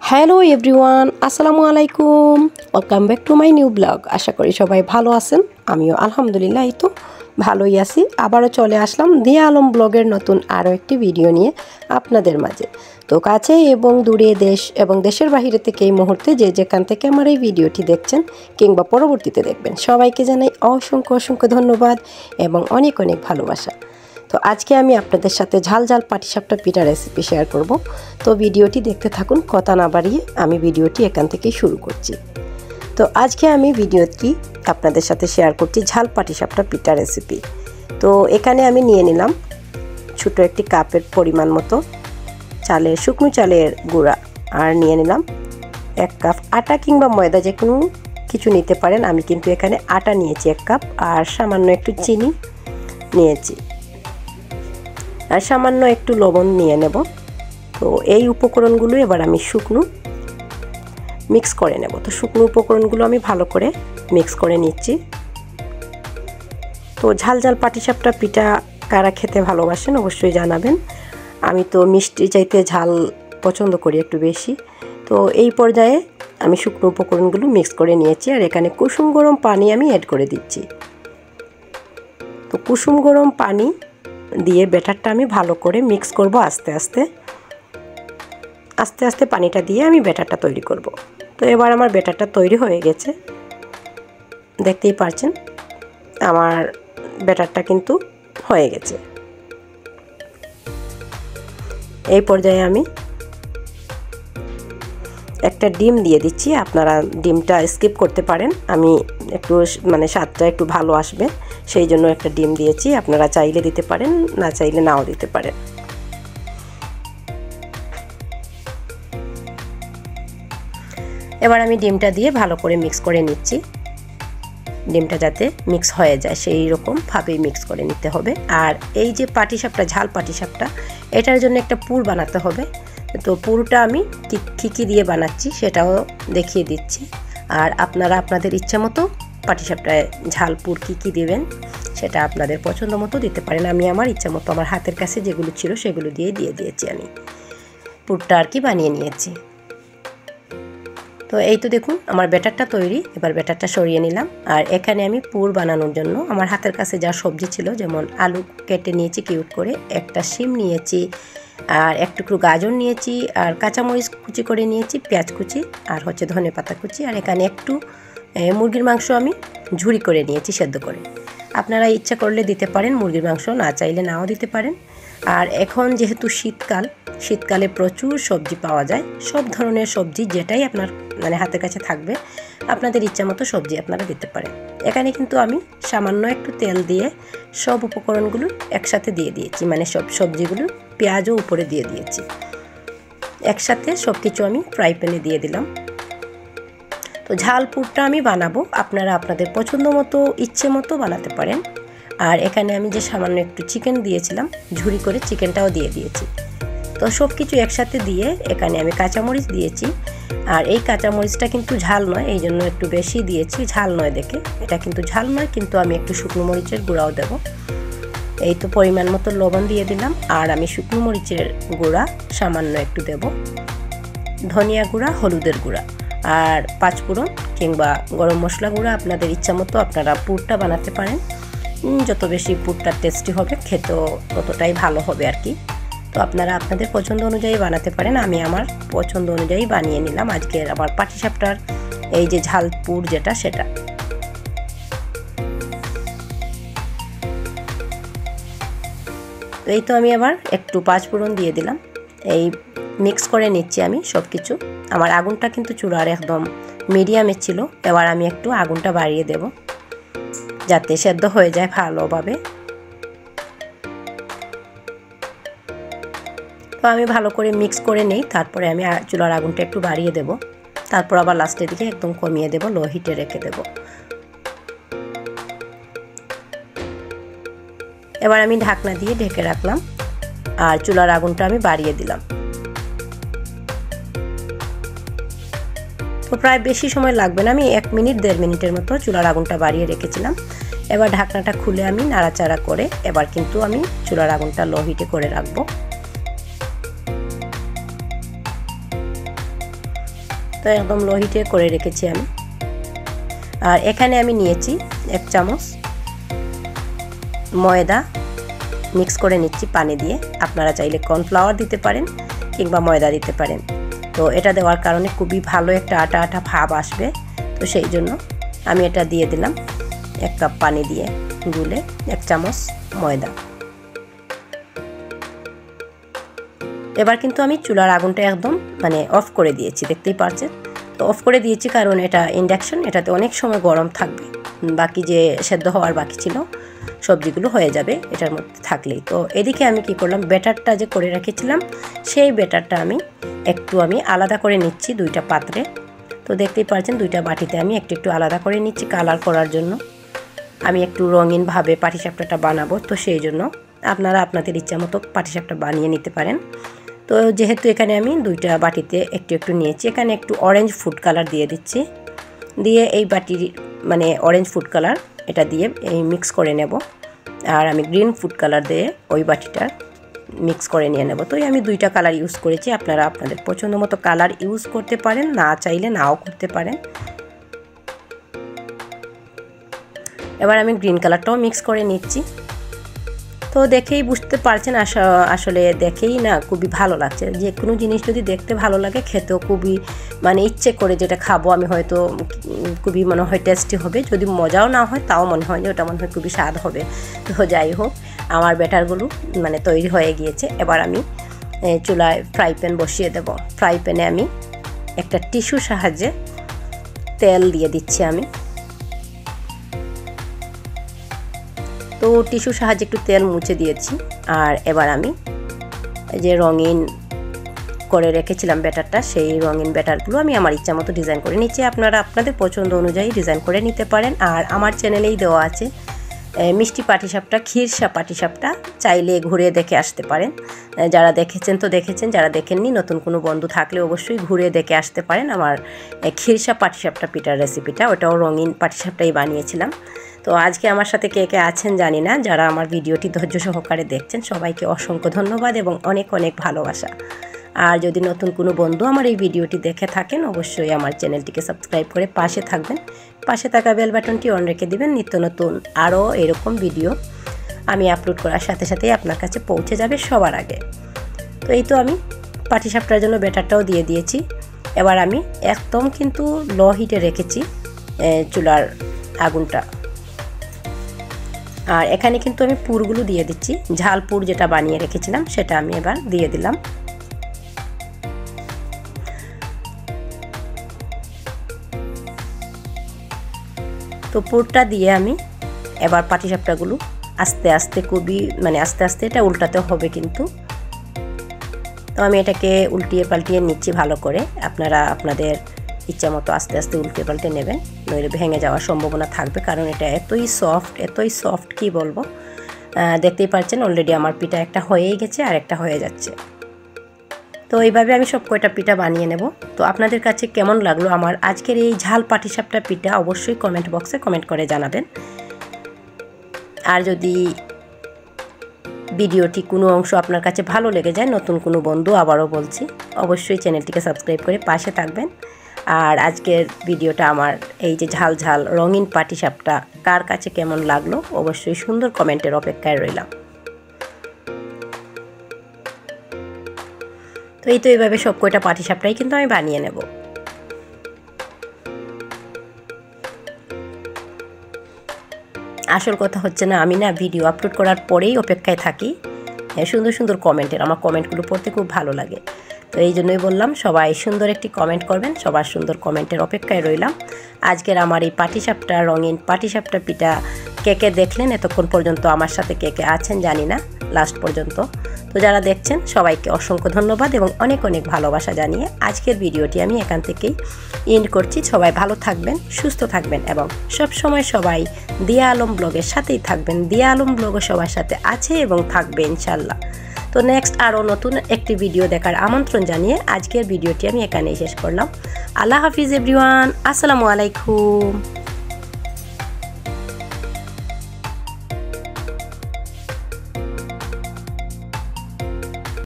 Hello everyone, আসসালামু আলাইকুম। Welcome back to my new blog. আশা করি সবাই ভালো আছেন। আমিও আলহামদুলিল্লাহ এই তো ভালোই আছি। আবারও চলে আসলাম দিয়া আলম ব্লগের নতুন আরও একটি ভিডিও নিয়ে আপনাদের মাঝে। তো কাছে এবং দূরে দেশ এবং দেশের বাহিরে থেকে এই মুহূর্তে যে যেখান থেকে আমার এই ভিডিওটি দেখছেন কিংবা পরবর্তীতে দেখবেন, সবাইকে জানাই অসংখ্য অসংখ্য ধন্যবাদ এবং অনেক অনেক ভালোবাসা। তো আজকে আমি আপনাদের সাথে ঝাল ঝাল পাটিসাপটা পিঠা রেসিপি শেয়ার করব। তো ভিডিওটি দেখতে থাকুন, কথা না বাড়িয়ে আমি ভিডিওটি এখান থেকেই শুরু করছি। তো আজকে আমি ভিডিওটি আপনাদের সাথে শেয়ার করছি ঝাল পাটিসাপটা পিঠা রেসিপি। তো এখানে আমি নিয়ে নিলাম ছোটো একটি কাপের পরিমাণ মতো শুকনো চালের গুঁড়া, আর নিয়ে নিলাম 1 কাপ আটা কিংবা ময়দা, যে কোনো কিছু নিতে পারেন। আমি কিন্তু এখানে আটা নিয়েছি 1 কাপ, আর সামান্য একটু চিনি নিয়েছি, আর সামান্য একটু লবণ নিয়ে নেব। তো এই উপকরণগুলো এবার আমি শুকনো মিক্স করে নেব। তো শুকনো উপকরণগুলো আমি ভালো করে মিক্স করে নিচ্ছি। তো ঝাল ঝাল পাটিসাপটা পিঠা কারা খেতে ভালোবাসেন অবশ্যই জানাবেন। আমি তো মিষ্টি চাইতে ঝাল পছন্দ করি একটু বেশি। তো এই পর্যায়ে আমি শুকনো উপকরণগুলো মিক্স করে নিয়েছি, আর এখানে কুসুম গরম পানি আমি অ্যাড করে দিচ্ছি। তো কুসুম গরম পানি দিয়ে ব্যাটারটা আমি ভালো করে মিক্স করব। আস্তে আস্তে পানিটা দিয়ে আমি ব্যাটারটা তৈরি করব। তো এবার আমার ব্যাটারটা তৈরি হয়ে গেছে, দেখতেই পাচ্ছেন আমার ব্যাটারটা কিন্তু হয়ে গেছে। এই পর্যায়ে আমি একটা ডিম দিয়ে দিচ্ছি। আপনারা ডিমটা স্কিপ করতে পারেন, আমি একটু স্বাদটা একটু ভালো আসবে সেই জন্য একটা ডিম দিয়েছি। আপনারা চাইলে দিতে পারেন, না চাইলে নাও দিতে পারেন। এবার আমি ডিমটা দিয়ে ভালো করে মিক্স করে নিচ্ছি। ডিমটা যাতে মিক্স হয়ে যায় সেই রকমভাবেই মিক্স করে নিতে হবে। আর এই যে পাটিসাপটা, ঝাল পাটিসাপটা, এটার জন্য একটা পুর বানাতে হবে। তো পুরটা আমি কী কী দিয়ে বানাচ্ছি সেটাও দেখিয়ে দিচ্ছি। আর আপনারা আপনাদের ইচ্ছা মতো পাটিসাপটায় ঝাল পুর কী দেবেন সেটা আপনাদের পছন্দ মতো দিতে পারেন। আমি আমার ইচ্ছা মতো আমার হাতের কাছে যেগুলো ছিল সেগুলো দিয়ে দিয়েছি। আমি পুরটা আর কি বানিয়ে নিয়েছি। তো এই তো দেখুন আমার ব্যাটারটা তৈরি। এবার ব্যাটারটা সরিয়ে নিলাম, আর এখানে আমি পুর বানানোর জন্য আমার হাতের কাছে যা সবজি ছিল, যেমন আলু কেটে নিয়েছি কিউট করে, একটা শিম নিয়েছি, আর এক টুকরো গাজর নিয়েছি, আর কাঁচামরিচ কুচি করে নিয়েছি, পেঁয়াজ কুচি, আর ধনেপাতা কুচি, আর এখানে একটু মুরগির মাংস আমি ঝুরি করে নিয়েছি সেদ্ধ করে। আপনারা ইচ্ছা করলে দিতে পারেন মুরগির মাংস, না চাইলে নাও দিতে পারেন। আর এখন যেহেতু শীতকালে প্রচুর সবজি পাওয়া যায়, সব ধরনের সবজি যেটাই আপনার হাতের কাছে থাকবে আপনাদের ইচ্ছা মতো সবজি আপনারা দিতে পারেন। এখানে কিন্তু আমি সামান্য একটু তেল দিয়ে সব উপকরণগুলো একসাথে দিয়ে দিয়েছি, সব সবজিগুলো পেঁয়াজও উপরে দিয়ে দিয়েছি। একসাথে সব কিছু আমি ফ্রাই প্যানে দিয়ে দিলাম। তো ঝাল পুরটা আমি বানাবো, আপনারা আপনাদের পছন্দ মতো ইচ্ছে মতো বানাতে পারেন। আর এখানে আমি যে সামান্য একটু চিকেন দিয়েছিলাম ঝুরি করে, চিকেনটাও দিয়ে দিয়েছি। তো সব কিছু একসাথে দিয়ে এখানে আমি কাঁচামরিচ দিয়েছি। আর এই কাঁচামরিচটা কিন্তু ঝাল নয়, এই জন্য একটু বেশি দিয়েছি, ঝাল নয় দেখে। এটা কিন্তু ঝাল নয়, কিন্তু আমি একটু শুকনো মরিচের গুঁড়াও দেব। এই তো পরিমাণ মতো লবণ দিয়ে দিলাম, আর আমি শুকনো মরিচের গুঁড়া সামান্য একটু দেব, ধনিয়া গুঁড়া, হলুদের গুঁড়া, আর 5 ফোড়ন কিংবা গরম মশলা গুঁড়া আপনাদের ইচ্ছা মতো আপনারা পুরটা বানাতে পারেন। যত বেশি পুরটা টেস্টি হবে খেতেও ততটাই ভালো হবে আর কি। তো আপনারা আপনাদের পছন্দ অনুযায়ী বানাতে পারেন। আমি আমার পছন্দ অনুযায়ী বানিয়ে নিলাম আজকের আমার পাটিসাপটার এই যে ঝাল পুর যেটা, সেটা। এই তো আমি আবার একটু 5 ফোড়ন দিয়ে দিলাম। এই মিক্স করে নিচ্ছি আমি সব কিছু। আমার আগুনটা কিন্তু চুলার একদম মিডিয়ামে ছিল। এবার আমি একটু আগুনটা বাড়িয়ে দেব যাতে সেদ্ধ হয়ে যায় ভালোভাবে। তো আমি ভালো করে মিক্স করে নেই, তারপরে আমি চুলার আগুনটা একটু বাড়িয়ে দেব, তারপর আবার লাস্টের দিকে একদম কমিয়ে দেব, লো হিটে রেখে দেব। এবার আমি ঢাকনা দিয়ে ঢেকে রাখলাম, আর চুলার আগুনটা আমি বাড়িয়ে দিলাম। তো প্রায় বেশি সময় লাগবে না, আমি 1 মিনিট 1.5 মিনিটের মতো চুলার আগুনটা বাড়িয়ে রেখেছিলাম। এবার ঢাকনাটা খুলে আমি নাড়াচাড়া করে এবার কিন্তু আমি চুলার আগুনটা লো হিটে করে রাখবো। তো একদম লো হিটে করে রেখেছি আমি। আর এখানে আমি নিয়েছি 1 চামচ ময়দা, মিক্স করে নিচ্ছি পানি দিয়ে। আপনারা চাইলে কর্নফ্লাওয়ার দিতে পারেন কিংবা ময়দা দিতে পারেন। তো এটা দেওয়ার কারণে খুবই ভালো একটা আটা আটা ভাব আসবে। তো সেই জন্য আমি এটা দিয়ে দিলাম 1 কাপ পানি দিয়ে গুলে 1 চামচ ময়দা। এবার কিন্তু আমি চুলার আগুনটা একদম অফ করে দিয়েছি, দেখতেই পাচ্ছেন। তো অফ করে দিয়েছি কারণ এটা ইন্ডাকশন, এটাতে অনেক সময় গরম থাকবে। বাকি যে সেদ্ধ হওয়ার বাকি ছিল সবজিগুলো হয়ে যাবে এটার মধ্যে থাকলেই। তো এদিকে আমি কি করলাম, ব্যাটারটা যে করে রেখেছিলাম সেই ব্যাটারটা আমি আলাদা করে নিচ্ছি 2টা পাত্রে। তো দেখতেই পাচ্ছেন 2টা বাটিতে আমি একটু আলাদা করে নিচ্ছি কালার করার জন্য। আমি একটু রঙিনভাবে পাটিসাপটাটা বানাবো, তো সেই জন্য আপনারা আপনাদের ইচ্ছা মতো পাটিসাপটা বানিয়ে নিতে পারেন। তো যেহেতু এখানে আমি 2টা বাটিতে একটু নিয়েছি, এখানে একটু অরেঞ্জ ফুড কালার দিয়ে দিচ্ছি। দিয়ে এই বাটির অরেঞ্জ ফুড কালার এটা দিয়ে মিক্স করে নেব। আর আমি গ্রিন ফুড কালার দিয়ে ওই বাটিটার মিক্স করে নিয়ে নেব। তো আমি 2টা কালার ইউজ করেছি, আপনারা আপনাদের পছন্দ মতো কালার ইউজ করতে পারেন, না চাইলে নাও করতে পারেন। এবার আমি গ্রিন কালারটাও মিক্স করে নিচ্ছি। তো দেখেই বুঝতে পারছেন, আসলে দেখেই না খুবই ভালো লাগছে। যে কোনো জিনিস যদি দেখতে ভালো লাগে খেতেও খুবই ইচ্ছে করে যেটা খাবো আমি, হয়তো খুবই মনে হয় টেস্টি হবে। যদি মজাও না হয় তাও মনে হয় যে ওটা মনে হয় খুবই স্বাদ হবে। তো যাই হোক, আমার ব্যাটারগুলো তৈরি হয়ে গিয়েছে। এবার আমি চুলায় ফ্রাই প্যান বসিয়ে দেব। ফ্রাই প্যানে আমি একটা টিস্যু সাহায্যে তেল দিয়ে দিচ্ছি আমি। তো টিস্যুর সাহায্যে একটু তেল মুছে দিয়েছি। আর এবার আমি যে রঙিন করে রেখেছিলাম ব্যাটারটা, সেই রঙিন ব্যাটারগুলো আমি আমার ইচ্ছা মতো ডিজাইন করে নিচ্ছি। আপনারা আপনাদের পছন্দ অনুযায়ী ডিজাইন করে নিতে পারেন। আর আমার চ্যানেলেই দেওয়া আছে মিষ্টি পাটিসাপটা, ক্ষীরসা পাটিসাপটা, চাইলে ঘুরে দেখে আসতে পারেন। যারা দেখেছেন তো দেখেছেন, যারা দেখেননি নতুন কোনো বন্ধু থাকলে অবশ্যই ঘুরে দেখে আসতে পারেন আমার ক্ষীরসা পাটিসাপটা পিঠার রেসিপিটা। ওটাও রঙিন পাটিসাপটাই বানিয়েছিলাম। তো আজকে আমার সাথে কে কে আছেন জানি না, যারা আমার ভিডিওটি ধৈর্য সহকারে দেখছেন সবাইকে অসংখ্য ধন্যবাদ এবং অনেক অনেক ভালোবাসা। আর যদি নতুন কোনো বন্ধু আমার এই ভিডিওটি দেখে থাকেন অবশ্যই আমার চ্যানেলটিকে সাবস্ক্রাইব করে পাশে থাকবেন। পাশে থাকা বেল বাটনটি অন রেখে দিবেন। নিত্য নতুন আরও এরকম ভিডিও আমি আপলোড করার সাথে সাথেই আপনার কাছে পৌঁছে যাবে সবার আগে। তো এই তো আমি পাটিসাপটার জন্য ব্যাটারটাও দিয়ে দিয়েছি। এবার আমি একদম কিন্তু লো হিটে রেখেছি চুলার আগুনটা। আর এখানে কিন্তু আমি পুরগুলো দিয়ে দিচ্ছি। ঝাল পুর যেটা বানিয়ে রেখেছিলাম সেটা আমি এবার দিয়ে দিলাম। তো পুরটা দিয়ে আমি এবার পাটিসাপটাগুলো আস্তে আস্তে খুবই আস্তে আস্তে এটা উল্টাতে হবে কিন্তু। তো আমি এটাকে উল্টিয়ে পাল্টিয়ে নিচ্ছি ভালো করে। আপনারা আপনাদের ইচ্ছা মতো আস্তে আস্তে উল্টে পাল্টে নেবেন, নইলে ভেঙে যাওয়ার সম্ভাবনা থাকবে। কারণ এটা এতই সফট কি বলবো। দেখতেই পাচ্ছেন অলরেডি আমার পিঠা একটা হয়েই গেছে আর একটা হয়ে যাচ্ছে। তো এইভাবে আমি সব কয়টা পিঠা বানিয়ে নেব। তো আপনাদের কাছে কেমন লাগলো আমার আজকের এই ঝাল পাটিসাপটা পিঠা অবশ্যই কমেন্ট বক্সে কমেন্ট করে জানাবেন। আর যদি ভিডিওটি কোনো অংশ আপনার কাছে ভালো লেগে যায়, নতুন কোনো বন্ধু আবারও বলছি অবশ্যই চ্যানেলটিকে সাবস্ক্রাইব করে পাশে থাকবেন। আর আজকের ভিডিওটা আমার এই যে ঝাল ঝাল রঙিন পাটিসাপটা কার কাছে কেমন লাগলো অবশ্যই সুন্দর কমেন্টের অপেক্ষায় রইলাম। তো এই তো এইভাবে সব কয়টা পাটিসাপটাই কিন্তু আমি বানিয়ে নেব। আসল কথা হচ্ছে না, আমি ভিডিও আপলোড করার পরেই অপেক্ষায় থাকি সুন্দর সুন্দর কমেন্টের। আমার কমেন্টগুলো পড়তে খুব ভালো লাগে। তো এই জন্যই বললাম সবাই সুন্দর একটি কমেন্ট করবেন, সবার সুন্দর কমেন্টের অপেক্ষায় রইলাম। আজকের আমার এই পাটিসাপটা রঙিন পাটিসাপটা পিঠা কে কে দেখলেন এতক্ষণ পর্যন্ত, আমার সাথে কে কে আছেন জানি না লাস্ট পর্যন্ত। তো যারা দেখছেন সবাইকে অসংখ্য ধন্যবাদ এবং অনেক অনেক ভালোবাসা জানিয়ে আজকের ভিডিওটি আমি এখান থেকেই এন্ড করছি। সবাই ভালো থাকবেন, সুস্থ থাকবেন এবং সব সময় সবাই দিয়া আলম ব্লগের সাথেই থাকবেন। দিয়া আলম ব্লগও সবার সাথে আছে এবং থাকবে ইনশাল্লাহ। তো নেক্সট আরও নতুন একটি ভিডিও দেখার আমন্ত্রণ জানিয়ে আজকের ভিডিওটি আমি এখানেই শেষ করলাম। আল্লাহ হাফিজ এভরিওয়ান, আসসালামু আলাইকুম।